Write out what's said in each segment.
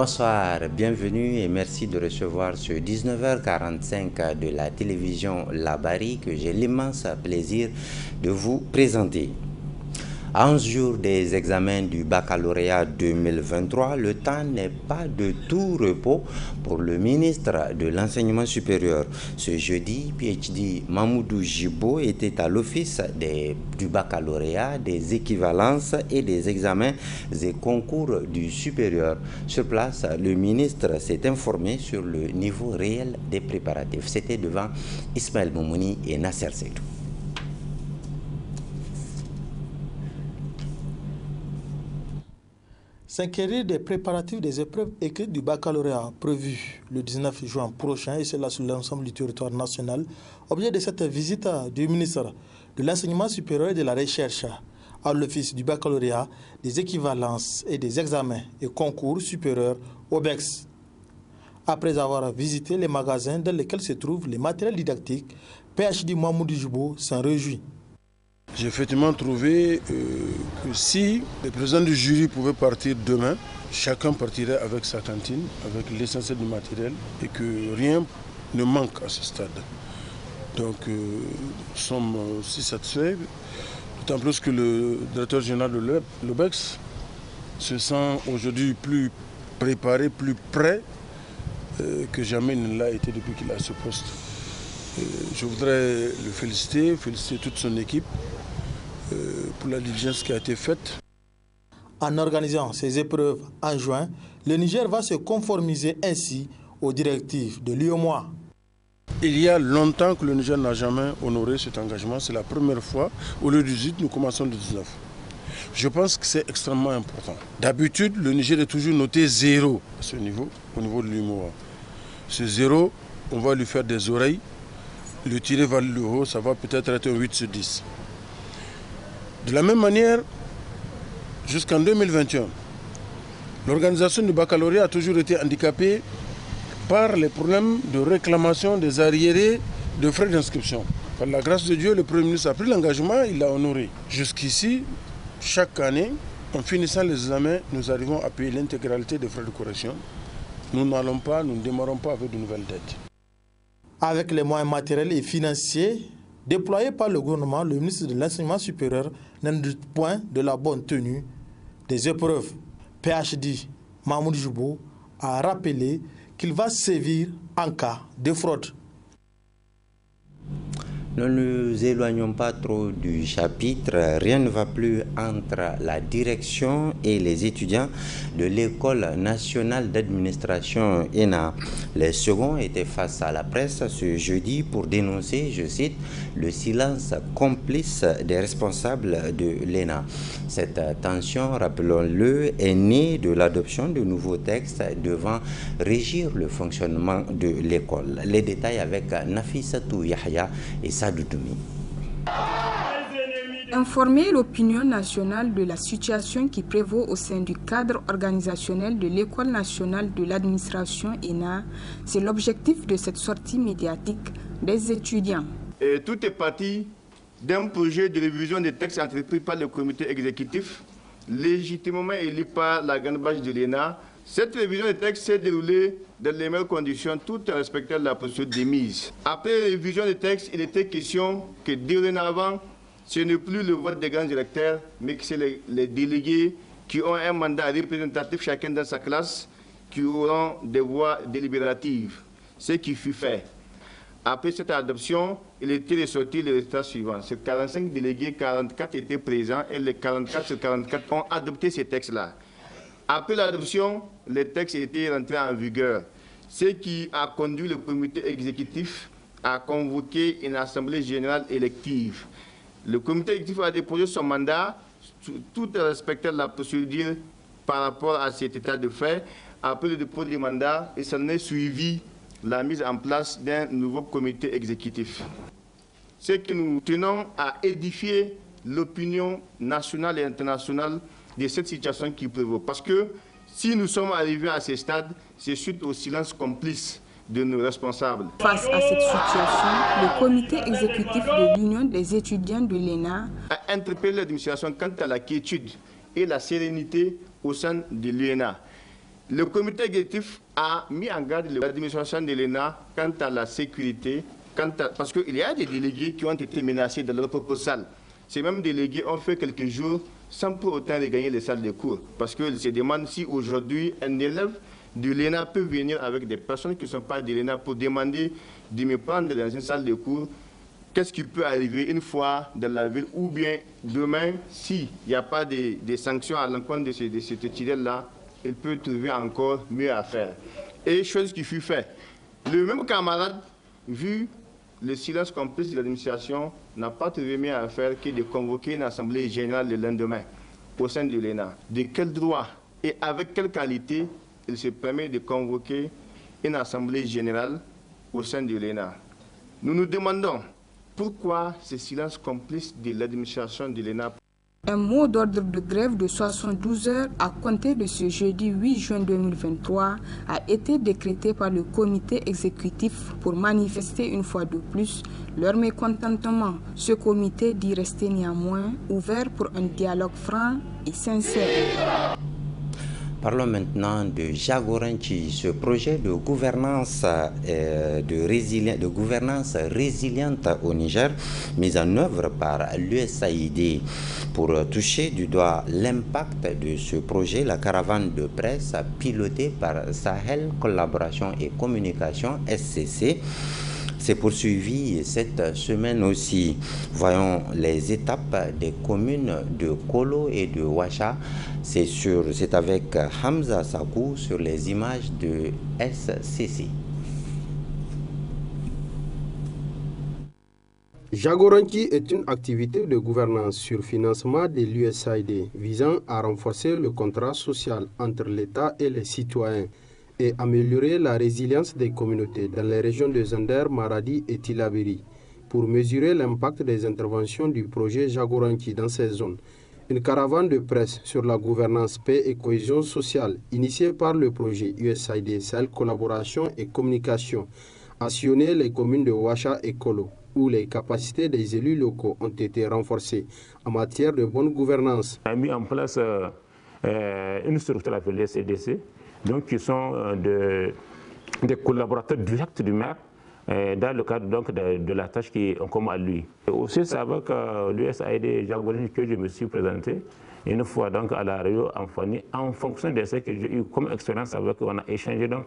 Bonsoir, bienvenue et merci de recevoir ce 19h45 de la télévision Labari que j'ai l'immense plaisir de vous présenter. À 11 jours des examens du baccalauréat 2023, le temps n'est pas de tout repos pour le ministre de l'Enseignement supérieur. Ce jeudi, PhD Mamoudou Djibo était à l'office du baccalauréat, des équivalences et des examens et concours du supérieur. Sur place, le ministre s'est informé sur le niveau réel des préparatifs. C'était devant Ismaël Moumouni et Nasser Seydou. S'inquiéter des préparatifs des épreuves écrites du baccalauréat prévues le 19 juin prochain, et cela sur l'ensemble du territoire national, objet de cette visite du ministre de l'Enseignement supérieur et de la Recherche à l'office du baccalauréat, des équivalences et des examens et concours supérieurs OBEX. Après avoir visité les magasins dans lesquels se trouvent les matériels didactiques, PhD Mamoudou Djibo s'en réjouit. J'ai effectivement trouvé que si le président du jury pouvait partir demain, chacun partirait avec sa cantine, avec l'essentiel du matériel et que rien ne manque à ce stade. Donc nous sommes aussi satisfaits, d'autant plus que le directeur général de l'OBEX se sent aujourd'hui plus préparé, plus prêt que jamais il ne l'a été depuis qu'il a ce poste. Je voudrais le féliciter toute son équipe pour la diligence qui a été faite. En organisant ces épreuves en juin, le Niger va se conformiser ainsi aux directives de l'UEMOA. Il y a longtemps que le Niger n'a jamais honoré cet engagement. C'est la première fois. Au lieu du 18, nous commençons le 19. Je pense que c'est extrêmement important. D'habitude, le Niger est toujours noté 0 à ce niveau, au niveau de l'UEMOA. Ce 0, on va lui faire des oreilles. Le tirer vers le haut, ça va peut-être être un 8 sur 10. De la même manière, jusqu'en 2021, l'organisation du baccalauréat a toujours été handicapée par les problèmes de réclamation des arriérés de frais d'inscription. Par la grâce de Dieu, le Premier ministre a pris l'engagement, il l'a honoré. Jusqu'ici, chaque année, en finissant les examens, nous arrivons à payer l'intégralité des frais de correction. Nous n'allons pas, nous ne démarrons pas avec de nouvelles dettes. Avec les moyens matériels et financiers déployés par le gouvernement, le ministre de l'Enseignement supérieur n'en doute point de la bonne tenue des épreuves. PhD Mamoudou Djibo a rappelé qu'il va sévir en cas de fraude. Ne nous éloignons pas trop du chapitre. Rien ne va plus entre la direction et les étudiants de l'École nationale d'administration ENA. Les seconds étaient face à la presse ce jeudi pour dénoncer, je cite, le silence complice des responsables de l'ENA. Cette tension, rappelons-le, est née de l'adoption de nouveaux textes devant régir le fonctionnement de l'école. Les détails avec Nafissatou Yahya et Sadoudoumi. Informer l'opinion nationale de la situation qui prévaut au sein du cadre organisationnel de l'École nationale de l'administration ENA, c'est l'objectif de cette sortie médiatique des étudiants. Et tout est parti d'un projet de révision des textes entrepris par le comité exécutif, légitimement élu par la grande bâche de l'ENA. Cette révision des textes s'est déroulée dans les meilleures conditions, tout en respectant la procédure démise. Après la révision des textes, il était question que dorénavant, ce n'est plus le vote des grands directeurs, mais que c'est les délégués qui ont un mandat représentatif chacun dans sa classe, qui auront des voix délibératives, ce qui fut fait. Après cette adoption, il était ressorti le résultat suivant. Sur 45 délégués, 44 étaient présents et les 44 sur 44 ont adopté ces textes-là. Après l'adoption, les textes étaient rentrés en vigueur, ce qui a conduit le comité exécutif à convoquer une assemblée générale élective. Le comité exécutif a déposé son mandat, tout en respectant la procédure par rapport à cet état de fait. Après le dépôt du mandat, il s'en est suivi la mise en place d'un nouveau comité exécutif. C'est que nous tenons à édifier l'opinion nationale et internationale de cette situation qui prévaut. Parce que si nous sommes arrivés à ce stade, c'est suite au silence complice de nos responsables. Face à cette situation, le comité exécutif de l'Union des étudiants de l'ENA a interpellé l'administration quant à la quiétude et la sérénité au sein de l'UNA. Le comité exécutif a mis en garde l'administration de l'ENA quant à la sécurité, parce qu'il y a des délégués qui ont été menacés dans leur propre salle. Ces mêmes délégués ont fait quelques jours sans pour autant regagner les salles de cours, parce qu'ils se demandent si aujourd'hui un élève de l'ENA peut venir avec des personnes qui ne sont pas de l'ENA pour demander de me prendre dans une salle de cours. Qu'est-ce qui peut arriver une fois dans la ville, ou bien demain, s'il n'y a pas de sanctions à l'encontre de cet étudiant-là, il peut trouver encore mieux à faire. Et chose qui fut faite. Le même camarade, vu le silence complice de l'administration, n'a pas trouvé mieux à faire que de convoquer une assemblée générale le lendemain au sein de l'ENA. De quel droit et avec quelle qualité il se permet de convoquer une assemblée générale au sein de l'ENA? Nous nous demandons pourquoi ce silence complice de l'administration de l'ENA. Un mot d'ordre de grève de 72 heures à compter de ce jeudi 8 juin 2023 a été décrété par le comité exécutif pour manifester une fois de plus leur mécontentement. Ce comité dit rester néanmoins ouvert pour un dialogue franc et sincère. Parlons maintenant de Jagoranchi, ce projet de gouvernance, résiliente au Niger, mis en œuvre par l'USAID. Pour toucher du doigt l'impact de ce projet, la caravane de presse pilotée par Sahel Collaboration et Communication SCC s'est poursuivie cette semaine aussi. Voyons les étapes des communes de Kolo et de Ouacha. C'est avec Hamza Sakou sur les images de SCC. Jagoranchi est une activité de gouvernance sur financement de l'USAID visant à renforcer le contrat social entre l'État et les citoyens et améliorer la résilience des communautés dans les régions de Zander, Maradi et Tillabéri. Pour mesurer l'impact des interventions du projet Jagoranchi dans ces zones, une caravane de presse sur la gouvernance, paix et cohésion sociale initiée par le projet USAID Sahel Collaboration et Communication a sillonné les communes de Ouacha et Kolo, où les capacités des élus locaux ont été renforcées en matière de bonne gouvernance. On a mis en place une structure appelée CDC, donc qui sont des collaborateurs directs du maire dans le cadre donc, de la tâche qui est en commun à lui. Et aussi c'est avec l'USAID Jagoranchi que je me suis présenté une fois donc à la réunion en fonction de ce que j'ai eu comme expérience avec, on a échangé donc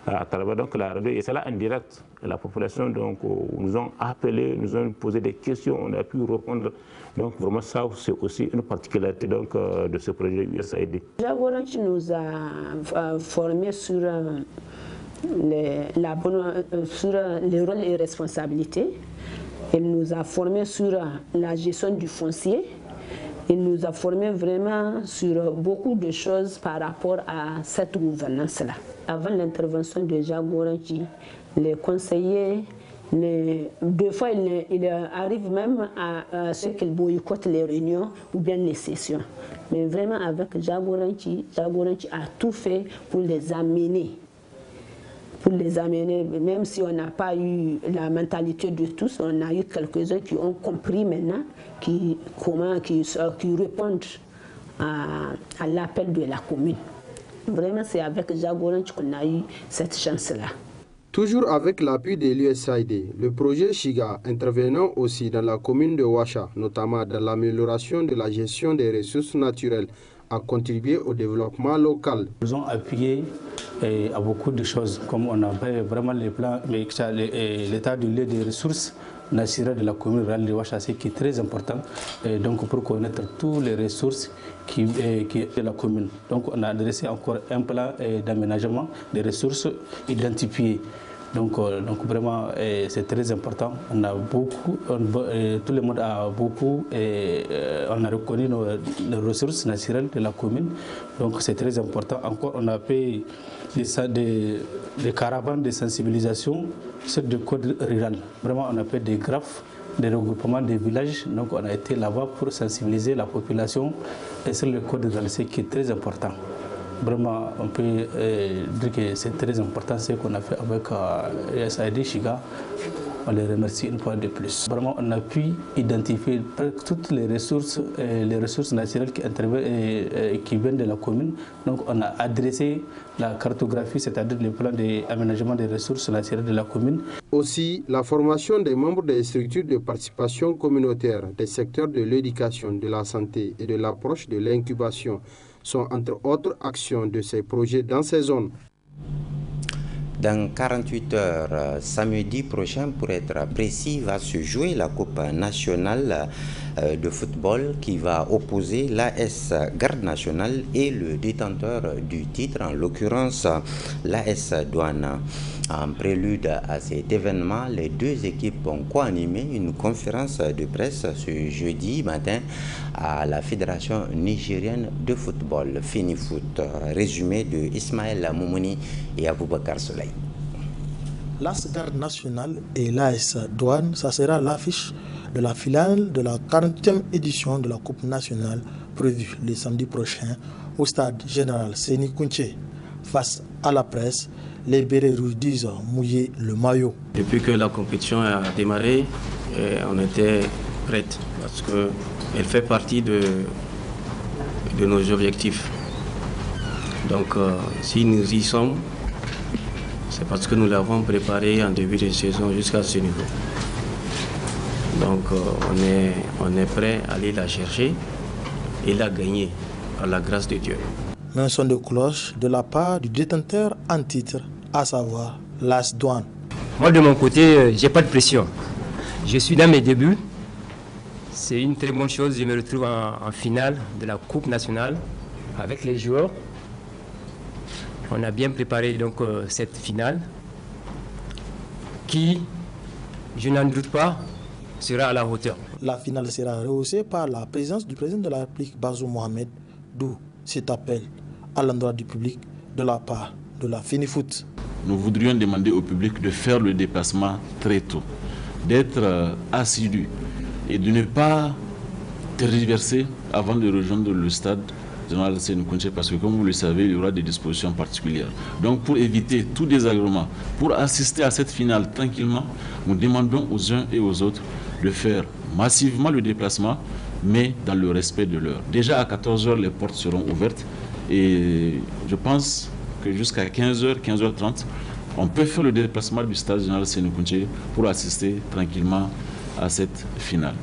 à travers donc la radio et c'est là en direct. La population donc nous ont appelé, nous ont posé des questions, on a pu répondre. Donc vraiment ça c'est aussi une particularité donc de ce projet USAID. Jagoranchi nous a formés sur sur les rôles et responsabilités. Il nous a formés sur la gestion du foncier. Il nous a formés vraiment sur beaucoup de choses par rapport à cette gouvernance-là. Avant l'intervention de Jagoranchi, les conseillers, deux fois, il arrive même à ce qu'ils boycottent les réunions ou bien les sessions. Mais vraiment, avec Jagoranchi a tout fait pour les amener. Même si on n'a pas eu la mentalité de tous, on a eu quelques-uns qui ont compris maintenant qui répondent à l'appel de la commune. Vraiment, c'est avec Jagoranchi qu'on a eu cette chance-là. Toujours avec l'appui de l'USAID, le projet Shiga, intervenant aussi dans la commune de Ouacha, notamment dans l'amélioration de la gestion des ressources naturelles, a contribué au développement local. Nous avons appuyé à beaucoup de choses, comme on a fait vraiment les plans, l'état du lieu des ressources naturelles de la commune rurale de Ouacha, qui est très important, donc pour connaître toutes les ressources qui de la commune. Donc on a dressé encore un plan d'aménagement des ressources identifiées. Donc vraiment, c'est très important. On a beaucoup, tout le monde a beaucoup, on a reconnu les ressources naturelles de la commune. Donc c'est très important. Encore, on a fait des caravanes de sensibilisation sur le code rural. Vraiment, on a fait des graphes, des regroupements des villages. Donc on a été là-bas pour sensibiliser la population sur le code rural, ce qui est très important. Vraiment, on peut dire que c'est très important ce qu'on a fait avec USAID Shiga on les remercie une fois de plus. Vraiment, on a pu identifier toutes les ressources naturelles qui viennent de la commune. Donc, on a adressé la cartographie, c'est-à-dire le plan d'aménagement des ressources naturelles de la commune. Aussi, la formation des membres des structures de participation communautaire des secteurs de l'éducation, de la santé et de l'approche de l'incubation sont entre autres actions de ces projets dans ces zones. Dans 48 heures, samedi prochain, pour être précis, va se jouer la Coupe nationale de football qui va opposer l'AS Garde nationale et le détenteur du titre, en l'occurrence l'AS Douane. En prélude à cet événement, les deux équipes ont co-animé une conférence de presse ce jeudi matin à la Fédération nigérienne de football, Finifoot. Résumé de Ismaël Moumouni et Aboubakar Soleil. L'AS Garde nationale et l'AS Douane, ça sera l'affiche de la finale de la 40e édition de la Coupe nationale prévue le samedi prochain au stade général Séni Kountché. Face à la presse, les bérets rouges disent mouiller le maillot. Depuis que la compétition a démarré, on était prête parce qu'elle fait partie de nos objectifs. Donc si nous y sommes, c'est parce que nous l'avons préparé en début de saison jusqu'à ce niveau. Donc on est prêt à aller la chercher et la gagner par la grâce de Dieu. Mais un son de cloche de la part du détenteur en titre, à savoir l'AS Douane. Moi de mon côté, j'ai pas de pression. Je suis dans mes débuts. C'est une très bonne chose. Je me retrouve en finale de la Coupe nationale avec les joueurs. On a bien préparé donc cette finale qui, je n'en doute pas, sera à la hauteur. La finale sera rehaussée par la présence du président de la République, Bazoum Mohamed, d'où cet appel à l'endroit du public de la part de la Finifoot. Nous voudrions demander au public de faire le déplacement très tôt, d'être assidu et de ne pas tergiverser avant de rejoindre le stade général Séni Kountché, parce que comme vous le savez, il y aura des dispositions particulières. Donc pour éviter tout désagrément, pour assister à cette finale tranquillement, nous demandons aux uns et aux autres de faire massivement le déplacement, mais dans le respect de l'heure. Déjà à 14 h, les portes seront ouvertes et je pense que jusqu'à 15 h, 15 h 30, on peut faire le déplacement du stade général Séni Kountché pour assister tranquillement à cette finale.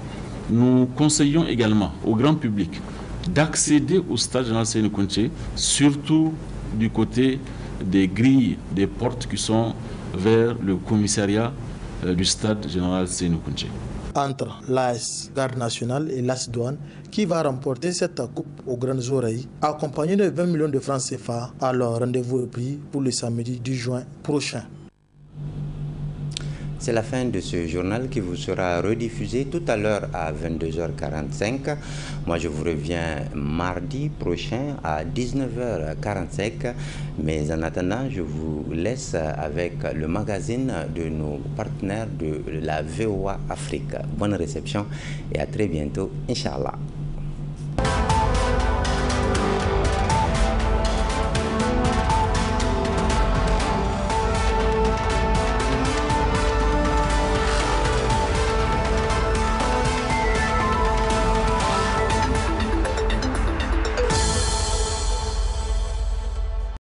Nous conseillons également au grand public d'accéder au stade général Séni Kountché, surtout du côté des grilles, des portes qui sont vers le commissariat du stade général Séni Kountché. Entre l'AS Garde nationale et l'AS Douane, qui va remporter cette coupe aux grandes oreilles, accompagné de 20 millions de francs CFA. Alors rendez-vous est pris pour le samedi 10 juin prochain. C'est la fin de ce journal qui vous sera rediffusé tout à l'heure à 22h45. Moi, je vous reviens mardi prochain à 19h45. Mais en attendant, je vous laisse avec le magazine de nos partenaires de la VOA Afrique. Bonne réception et à très bientôt, Inch'Allah.